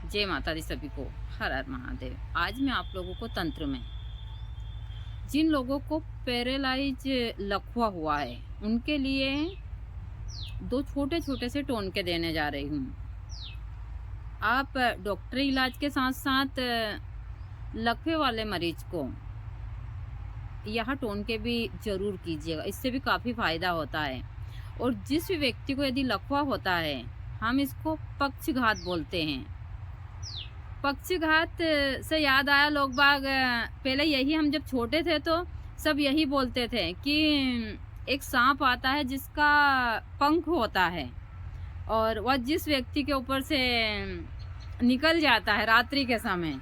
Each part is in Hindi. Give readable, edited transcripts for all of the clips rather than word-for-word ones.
जय माता दी सभी को। हर हर महादेव। आज मैं आप लोगों को तंत्र में जिन लोगों को पैरालाइज लकवा हुआ है उनके लिए दो छोटे छोटे से टोनके देने जा रही हूँ। आप डॉक्टरी इलाज के साथ साथ लकवे वाले मरीज को यह टोनके भी जरूर कीजिएगा, इससे भी काफ़ी फायदा होता है। और जिस भी व्यक्ति को यदि लकवा होता है हम इसको पक्षघात बोलते हैं। पक्षीघात से याद आया, लोग बाग पहले यही, हम जब छोटे थे तो सब यही बोलते थे कि एक सांप आता है जिसका पंख होता है और वह जिस व्यक्ति के ऊपर से निकल जाता है रात्रि के समय,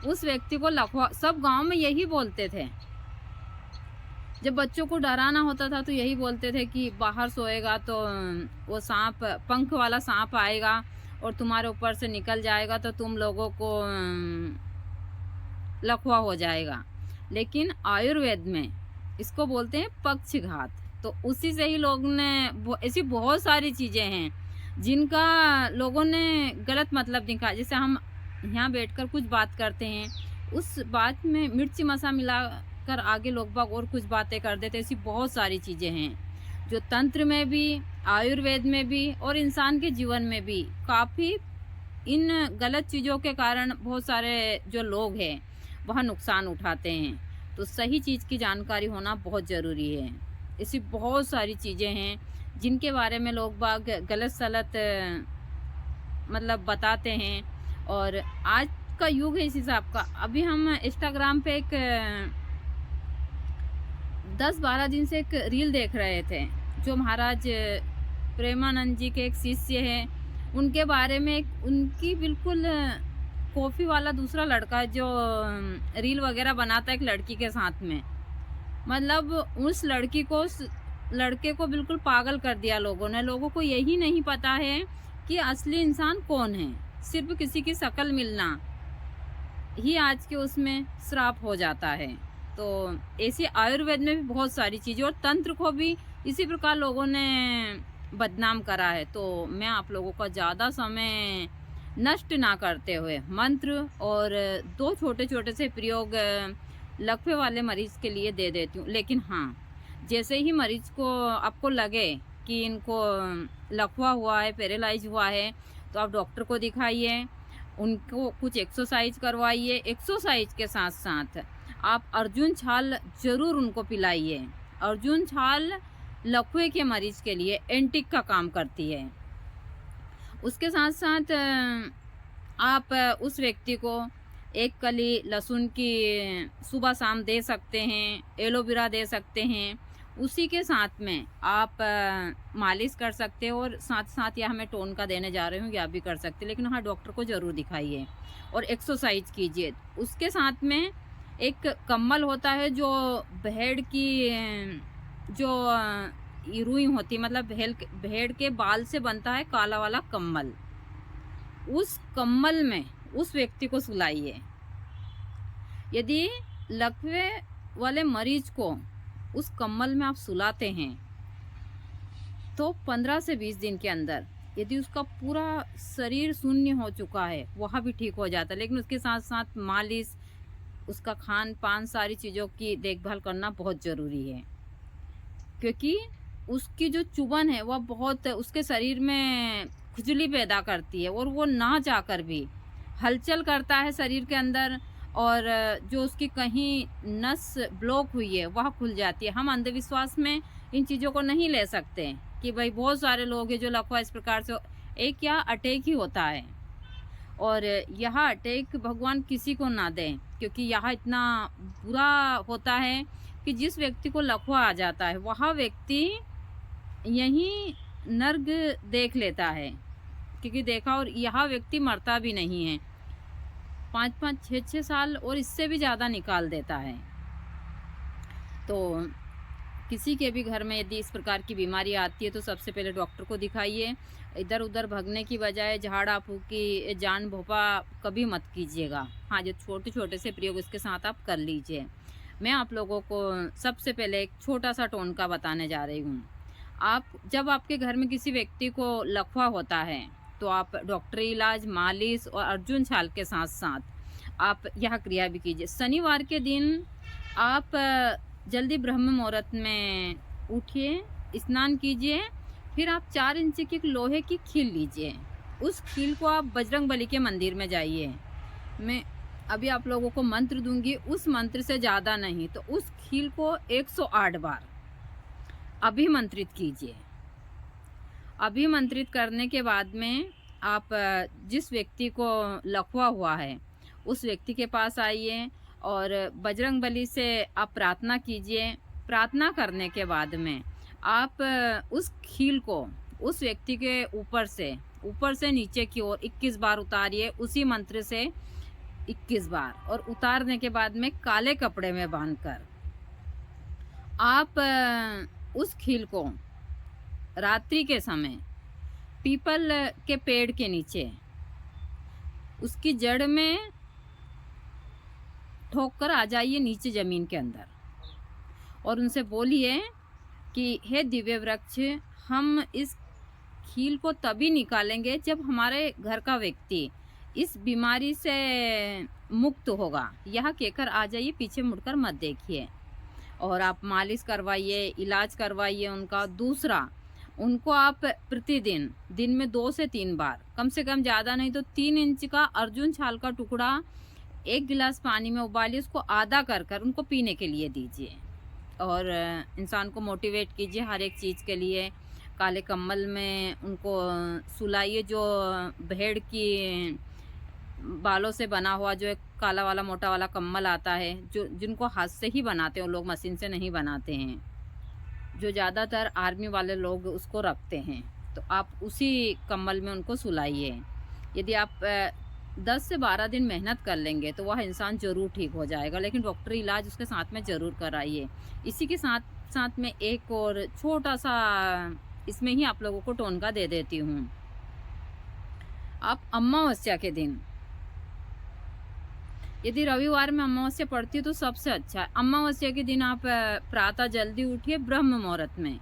उस व्यक्ति को लकवा, सब गांव में यही बोलते थे। जब बच्चों को डराना होता था तो यही बोलते थे कि बाहर सोएगा तो वो सांप, पंख वाला सांप आएगा और तुम्हारे ऊपर से निकल जाएगा तो तुम लोगों को लकवा हो जाएगा। लेकिन आयुर्वेद में इसको बोलते हैं पक्षघात। तो उसी से ही लोग ने, ऐसी बहुत सारी चीज़ें हैं जिनका लोगों ने गलत मतलब निकाला। जैसे हम यहाँ बैठकर कुछ बात करते हैं, उस बात में मिर्ची मसा मिला कर आगे लोग बाग और कुछ बातें कर देते। ऐसी बहुत सारी चीज़ें हैं जो तंत्र में भी, आयुर्वेद में भी और इंसान के जीवन में भी काफ़ी इन गलत चीज़ों के कारण बहुत सारे जो लोग हैं वह नुकसान उठाते हैं। तो सही चीज़ की जानकारी होना बहुत ज़रूरी है। ऐसी बहुत सारी चीज़ें हैं जिनके बारे में लोग बाग गलत सलत मतलब बताते हैं। और आज का युग है इस हिसाब का। अभी हम इंस्टाग्राम पे एक 10-12 दिन से एक रील देख रहे थे, जो महाराज प्रेमानंद जी के एक शिष्य हैं, उनके बारे में एक उनकी बिल्कुल कॉफ़ी वाला दूसरा लड़का जो रील वगैरह बनाता है एक लड़की के साथ में, मतलब उस लड़के को बिल्कुल पागल कर दिया लोगों ने। लोगों को यही नहीं पता है कि असली इंसान कौन है। सिर्फ किसी की शक्ल मिलना ही आज के उसमें श्राप हो जाता है। तो ऐसे आयुर्वेद में भी बहुत सारी चीज़ें, और तंत्र को भी इसी प्रकार लोगों ने बदनाम करा है। तो मैं आप लोगों का ज़्यादा समय नष्ट ना करते हुए मंत्र और दो छोटे छोटे से प्रयोग लकवे वाले मरीज के लिए दे देती हूँ। लेकिन हाँ, जैसे ही मरीज को आपको लगे कि इनको लकवा हुआ है, पैरालाइज हुआ है, तो आप डॉक्टर को दिखाइए, उनको कुछ एक्सरसाइज करवाइए। एक्सरसाइज के साथ साथ आप अर्जुन छाल ज़रूर उनको पिलाइए। अर्जुन छाल लकवे के मरीज के लिए एंटीक का काम करती है। उसके साथ साथ आप उस व्यक्ति को एक कली लहसुन की सुबह शाम दे सकते हैं, एलोवेरा दे सकते हैं। उसी के साथ में आप मालिश कर सकते हो, और साथ साथ यह मैं टोन का देने जा रही हूँ, यह भी कर सकते। लेकिन हाँ, डॉक्टर को ज़रूर दिखाइए और एक्सरसाइज कीजिए। उसके साथ में एक कम्बल होता है जो भेड़ की जो रुई होती, मतलब भेड़ के बाल से बनता है काला वाला कम्बल। उस कम्बल में उस व्यक्ति को सुलाइए। यदि लकवे वाले मरीज को उस कम्बल में आप सुलाते हैं तो 15 से 20 दिन के अंदर यदि उसका पूरा शरीर शून्य हो चुका है, वह भी ठीक हो जाता है। लेकिन उसके साथ साथ मालिश, उसका खान पान, सारी चीज़ों की देखभाल करना बहुत ज़रूरी है, क्योंकि उसकी जो चुभन है वह बहुत उसके शरीर में खुजली पैदा करती है, और वो ना जाकर भी हलचल करता है शरीर के अंदर, और जो उसकी कहीं नस ब्लॉक हुई है वह खुल जाती है। हम अंधविश्वास में इन चीज़ों को नहीं ले सकते कि भाई बहुत सारे लोग हैं जो लकवा इस प्रकार से, एक या अटैक ही होता है, और यह अटैक भगवान किसी को ना दें, क्योंकि यह इतना बुरा होता है कि जिस व्यक्ति को लकवा आ जाता है वह व्यक्ति यहीं नर्क देख लेता है, क्योंकि देखा, और यह व्यक्ति मरता भी नहीं है। 5-5, 6-6 साल और इससे भी ज़्यादा निकाल देता है। तो किसी के भी घर में यदि इस प्रकार की बीमारी आती है तो सबसे पहले डॉक्टर को दिखाइए। इधर उधर भगने की बजाय झाड़ा फूकी, जान भोपा कभी मत कीजिएगा। हाँ, जो छोटे छोटे से प्रयोग इसके साथ आप कर लीजिए। मैं आप लोगों को सबसे पहले एक छोटा सा टोनका बताने जा रही हूँ। जब आपके घर में किसी व्यक्ति को लकवा होता है तो आप डॉक्टरी इलाज, मालिश और अर्जुन छाल के साथ साथ आप यह क्रिया भी कीजिए। शनिवार के दिन आप जल्दी ब्रह्म मुहूर्त में उठिए, स्नान कीजिए, फिर आप 4 इंच की एक लोहे की खील लीजिए। उस खील को आप बजरंगबली के मंदिर में जाइए। मैं अभी आप लोगों को मंत्र दूंगी, उस मंत्र से ज़्यादा नहीं, तो उस खील को 108 बार अभिमंत्रित कीजिए। अभिमंत्रित करने के बाद में आप जिस व्यक्ति को लकवा हुआ है उस व्यक्ति के पास आइए और बजरंगबली से आप प्रार्थना कीजिए। प्रार्थना करने के बाद में आप उस खील को उस व्यक्ति के ऊपर से नीचे की ओर 21 बार उतारिए, उसी मंत्र से 21 बार। और उतारने के बाद में काले कपड़े में बांधकर आप उस खील को रात्रि के समय पीपल के पेड़ के नीचे उसकी जड़ में ठोक कर आ जाइए नीचे ज़मीन के अंदर, और उनसे बोलिए कि हे दिव्य वृक्ष, हम इस खील को तभी निकालेंगे जब हमारे घर का व्यक्ति इस बीमारी से मुक्त होगा। यह कहकर आ जाइए, पीछे मुड़कर मत देखिए। और आप मालिश करवाइए, इलाज करवाइए उनका। दूसरा, उनको आप प्रतिदिन दिन में 2 से 3 बार, कम से कम ज़्यादा नहीं तो 3 इंच का अर्जुन छाल का टुकड़ा 1 गिलास पानी में उबालिए, उसको आधा कर उनको पीने के लिए दीजिए। और इंसान को मोटिवेट कीजिए हर एक चीज़ के लिए। काले कम्बल में उनको सुलाइए, जो भेड़ की बालों से बना हुआ जो एक काला वाला मोटा वाला कम्बल आता है, जो जिनको हाथ से ही बनाते हैं, लोग मशीन से नहीं बनाते हैं, जो ज़्यादातर आर्मी वाले लोग उसको रखते हैं, तो आप उसी कम्बल में उनको सुलाइए। यदि आप 10 से 12 दिन मेहनत कर लेंगे तो वह इंसान ज़रूर ठीक हो जाएगा, लेकिन डॉक्टरी इलाज उसके साथ में ज़रूर कराइए। इसी के साथ साथ में एक और छोटा सा इसमें ही आप लोगों को टोनका दे देती हूँ। आप अमावस्या के दिन, यदि रविवार में अमावस्या पड़ती है तो सबसे अच्छा है। अमावस्या के दिन आप प्रातः जल्दी उठिए ब्रह्म मुहूर्त में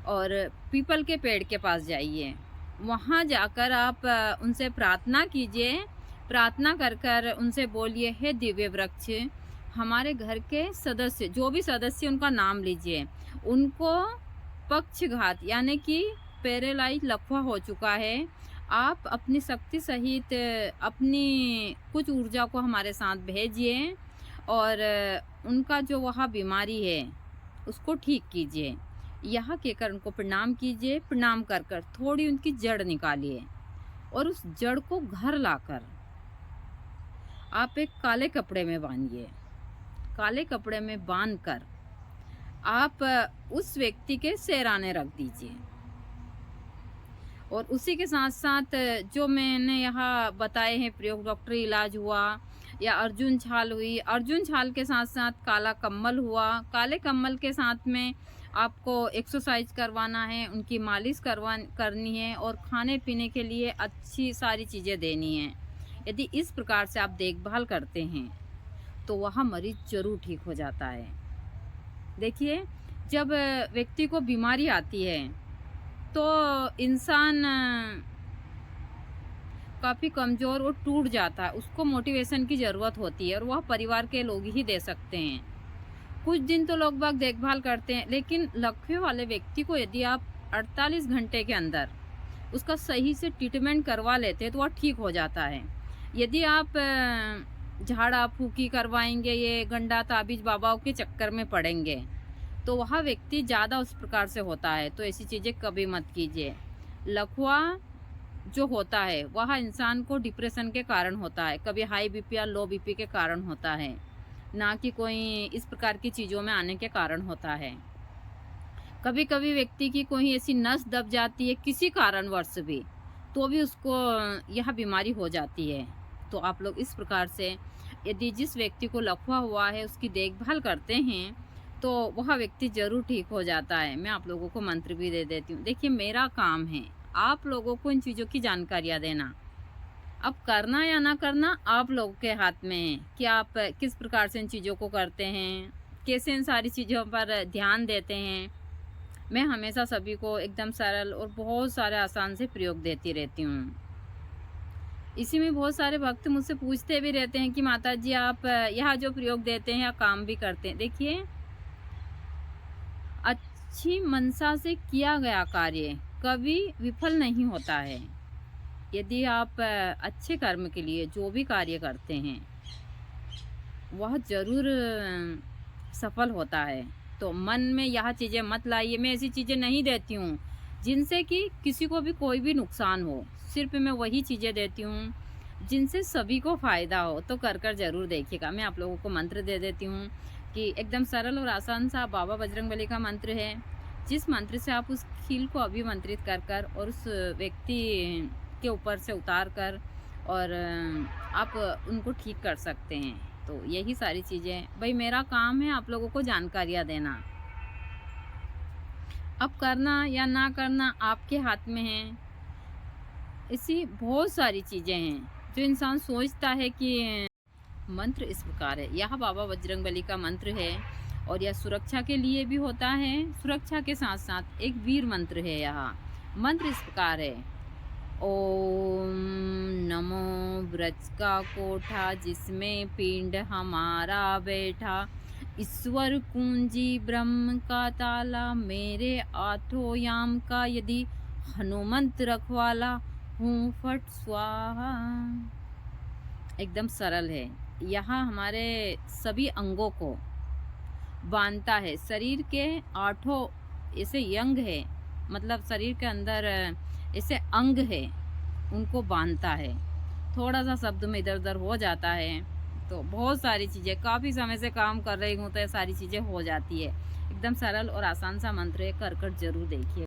और पीपल के पेड़ के पास जाइए। वहाँ जाकर आप उनसे प्रार्थना कीजिए। प्रार्थना कर उनसे बोलिए, हे दिव्य वृक्ष, हमारे घर के सदस्य, जो भी सदस्य, उनका नाम लीजिए, उनको पक्षघात यानी कि पैरालाइज लकवा हो चुका है। आप अपनी शक्ति सहित अपनी कुछ ऊर्जा को हमारे साथ भेजिए और उनका जो वह बीमारी है उसको ठीक कीजिए। यह कहकर उनको प्रणाम कीजिए। प्रणाम कर थोड़ी उनकी जड़ निकालिए और उस जड़ को घर लाकर आप एक काले कपड़े में बांधिए। काले कपड़े में बांधकर आप उस व्यक्ति के सिरहाने रख दीजिए। और उसी के साथ साथ जो मैंने यहाँ बताए हैं प्रयोग, डॉक्टरी इलाज हुआ या अर्जुन छाल हुई, अर्जुन छाल के साथ साथ काला कम्बल हुआ, काले कम्बल के साथ में आपको एक्सरसाइज करवाना है, उनकी मालिश करनी है और खाने पीने के लिए अच्छी सारी चीज़ें देनी है। यदि इस प्रकार से आप देखभाल करते हैं तो वह मरीज ज़रूर ठीक हो जाता है। देखिए, जब व्यक्ति को बीमारी आती है तो इंसान काफ़ी कमज़ोर और टूट जाता है, उसको मोटिवेशन की ज़रूरत होती है और वह परिवार के लोग ही दे सकते हैं। कुछ दिन तो लोग बाग देखभाल करते हैं, लेकिन लकवे वाले व्यक्ति को यदि आप 48 घंटे के अंदर उसका सही से ट्रीटमेंट करवा लेते हैं तो वह ठीक हो जाता है। यदि आप झाड़ा फूकी करवाएंगे, ये गंडा ताबीज बाबाओं के चक्कर में पड़ेंगे तो वह व्यक्ति ज़्यादा उस प्रकार से होता है, तो ऐसी चीज़ें कभी मत कीजिए। लकवा जो होता है वह इंसान को डिप्रेशन के कारण होता है, कभी हाई बीपी या लो बीपी के कारण होता है, ना कि कोई इस प्रकार की चीज़ों में आने के कारण होता है। कभी कभी व्यक्ति की कोई ऐसी नस दब जाती है किसी कारणवश भी, तो भी उसको यह बीमारी हो जाती है। तो आप लोग इस प्रकार से यदि जिस व्यक्ति को लकवा हुआ है उसकी देखभाल करते हैं तो वह व्यक्ति ज़रूर ठीक हो जाता है। मैं आप लोगों को मंत्र भी दे देती हूँ। देखिए, मेरा काम है आप लोगों को इन चीज़ों की जानकारियाँ देना। अब करना या ना करना आप लोगों के हाथ में है कि आप किस प्रकार से इन चीज़ों को करते हैं, कैसे इन सारी चीज़ों पर ध्यान देते हैं। मैं हमेशा सभी को एकदम सरल और बहुत सारे आसान से प्रयोग देती रहती हूँ। इसी में बहुत सारे भक्त मुझसे पूछते भी रहते हैं कि माता जी आप यह जो प्रयोग देते हैं या काम भी करते हैं। देखिए, अच्छी मनसा से किया गया कार्य कभी विफल नहीं होता है। यदि आप अच्छे कर्म के लिए जो भी कार्य करते हैं वह ज़रूर सफल होता है। तो मन में यह चीज़ें मत लाइए। मैं ऐसी चीज़ें नहीं देती हूँ जिनसे कि किसी को भी कोई भी नुकसान हो। सिर्फ़ मैं वही चीज़ें देती हूँ जिनसे सभी को फ़ायदा हो। तो कर ज़रूर देखिएगा। मैं आप लोगों को मंत्र दे देती हूँ कि एकदम सरल और आसान सा बाबा बजरंगबली का मंत्र है। जिस मंत्र से आप उस खील को अभिमंत्रित कर और उस व्यक्ति के ऊपर से उतार कर और आप उनको ठीक कर सकते हैं। तो यही सारी चीज़ें भाई मेरा काम है आप लोगों को जानकारियाँ देना। अब करना या ना करना आपके हाथ में है। ऐसी बहुत सारी चीज़ें हैं जो इंसान सोचता है कि मंत्र इस प्रकार है। यह बाबा बजरंगबली का मंत्र है और यह सुरक्षा के लिए भी होता है। सुरक्षा के साथ साथ एक वीर मंत्र है। यह मंत्र इस प्रकार है। ओम नमो ब्रज का कोठा जिसमें पिंड हमारा बैठा, ईश्वर कुंजी ब्रह्म का ताला, मेरे आठों याम का यदि हनुमंत रखवाला, हूँ फट स्वाहा। एकदम सरल है। यहाँ हमारे सभी अंगों को बांधता है। शरीर के आठों ऐसे अंग है, मतलब शरीर के अंदर ऐसे अंग है, उनको बांधता है। थोड़ा सा शब्द में इधर उधर हो जाता है तो बहुत सारी चीज़ें, काफ़ी समय से काम कर रही हूँ तो ये सारी चीज़ें हो जाती है। एकदम सरल और आसान सा मंत्र है, कर जरूर देखिए।